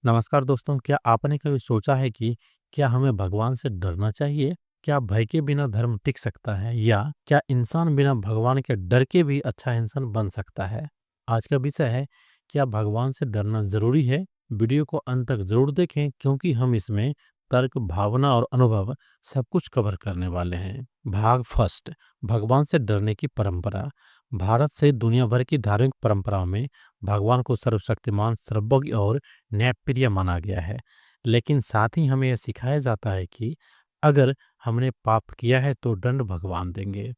नमस्कार दोस्तों, क्या आपने कभी सोचा है कि क्या हमें भगवान से डरना चाहिए? क्या भय के बिना धर्म टिक सकता है या क्या इंसान बिना भगवान के डर के भी अच्छा इंसान बन सकता है? आज का विषय है, क्या भगवान से डरना ज़रूरी है? वीडियो को अंत तक ज़रूर देखें क्योंकि हम इसमें तर्क, भावना और अनुभव सब कुछ कवर करने वाले हैं। भाग फर्स्ट, भगवान से डरने की परंपरा। भारत से दुनिया भर की धार्मिक परंपराओं में भगवान को सर्वशक्तिमान, सर्वज्ञ और न्यायप्रिय माना गया है। लेकिन साथ ही हमें यह सिखाया जाता है कि अगर हमने पाप किया है तो दंड भगवान देंगे।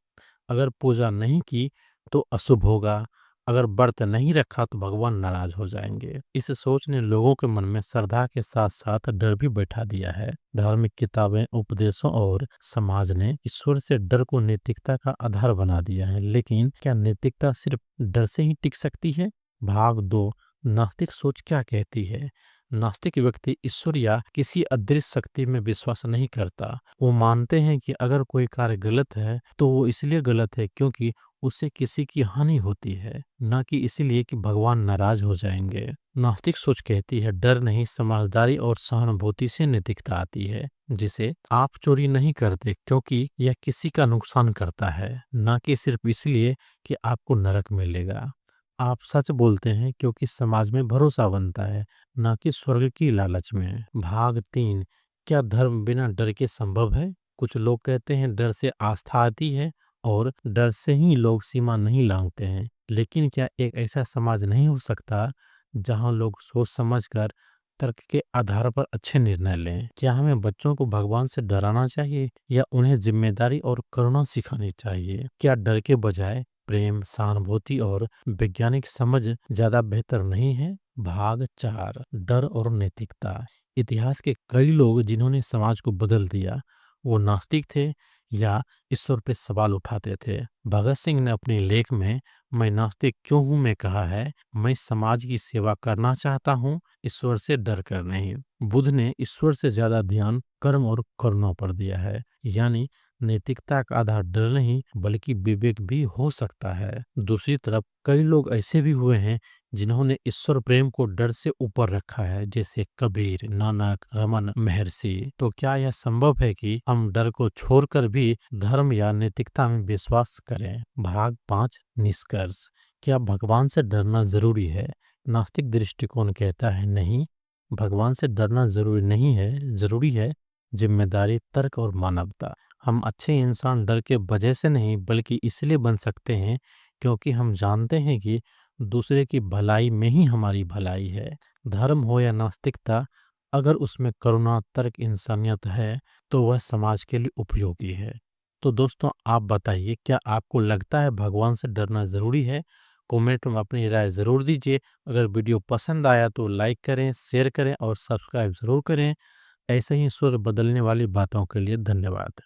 अगर पूजा नहीं की तो अशुभ होगा। अगर व्रत नहीं रखा तो भगवान नाराज हो जाएंगे। इस सोच ने लोगों के मन में श्रद्धा के साथ साथ डर भी बैठा दिया है। धार्मिक किताबें, उपदेशों और समाज ने ईश्वर से डर को नैतिकता का आधार बना दिया है। लेकिन क्या नैतिकता सिर्फ डर से ही टिक सकती है? भाग दो, नास्तिक सोच क्या कहती है? नास्तिक व्यक्ति ईश्वर या किसी अदृश्य शक्ति में विश्वास नहीं करता। वो मानते हैं कि अगर कोई कार्य गलत है तो वो इसलिए गलत है क्योंकि उससे किसी की हानि होती है, न कि इसीलिए कि भगवान नाराज हो जाएंगे। नास्तिक सोच कहती है डर नहीं, समझदारी और सहानुभूति से नैतिकता आती है। जिसे आप चोरी नहीं करते क्योंकि यह किसी का नुकसान करता है, न कि सिर्फ इसलिए कि आपको नरक मिलेगा। आप सच बोलते हैं क्योंकि समाज में भरोसा बनता है, न कि स्वर्ग की लालच में। भाग तीन, क्या धर्म बिना डर के संभव है? कुछ लोग कहते हैं डर से आस्था आती है और डर से ही लोग सीमा नहीं लांघते हैं। लेकिन क्या एक ऐसा समाज नहीं हो सकता जहां लोग सोच समझकर तर्क के आधार पर अच्छे निर्णय लें? क्या हमें बच्चों को भगवान से डराना चाहिए या उन्हें जिम्मेदारी और करुणा सिखानी चाहिए? क्या डर के बजाय प्रेम, सहानुभूति और वैज्ञानिक समझ ज्यादा बेहतर नहीं है? भाग चार, डर और नैतिकता। इतिहास के कई लोग जिन्होंने समाज को बदल दिया, वो नास्तिक थे या ईश्वर पे सवाल उठाते थे। भगत सिंह ने अपने लेख में मैं नास्तिक क्यों हूं में कहा है, मैं समाज की सेवा करना चाहता हूं, ईश्वर से डर कर नहीं। बुद्ध ने ईश्वर से ज्यादा ध्यान कर्म और करुणा पर दिया है। यानी नैतिकता का आधार डर नहीं बल्कि विवेक भी हो सकता है। दूसरी तरफ कई लोग ऐसे भी हुए हैं जिन्होंने ईश्वर प्रेम को डर से ऊपर रखा है, जैसे कबीर, नानक, रमन महर्षि। तो क्या यह संभव है कि हम डर को छोड़कर भी धर्म या नैतिकता में विश्वास करें? भाग पांच, निष्कर्ष। क्या भगवान से डरना जरूरी है? नास्तिक दृष्टिकोण कहता है नहीं, भगवान से डरना जरूरी नहीं है। जरूरी है जिम्मेदारी, तर्क और मानवता। हम अच्छे इंसान डर के वजह से नहीं बल्कि इसलिए बन सकते हैं क्योंकि हम जानते हैं कि दूसरे की भलाई में ही हमारी भलाई है। धर्म हो या नास्तिकता, अगर उसमें करुणा, तर्क, इंसानियत है तो वह समाज के लिए उपयोगी है। तो दोस्तों, आप बताइए, क्या आपको लगता है भगवान से डरना ज़रूरी है? कमेंट में अपनी राय ज़रूर दीजिए। अगर वीडियो पसंद आया तो लाइक करें, शेयर करें और सब्सक्राइब ज़रूर करें। ऐसे ही सोच बदलने वाली बातों के लिए धन्यवाद।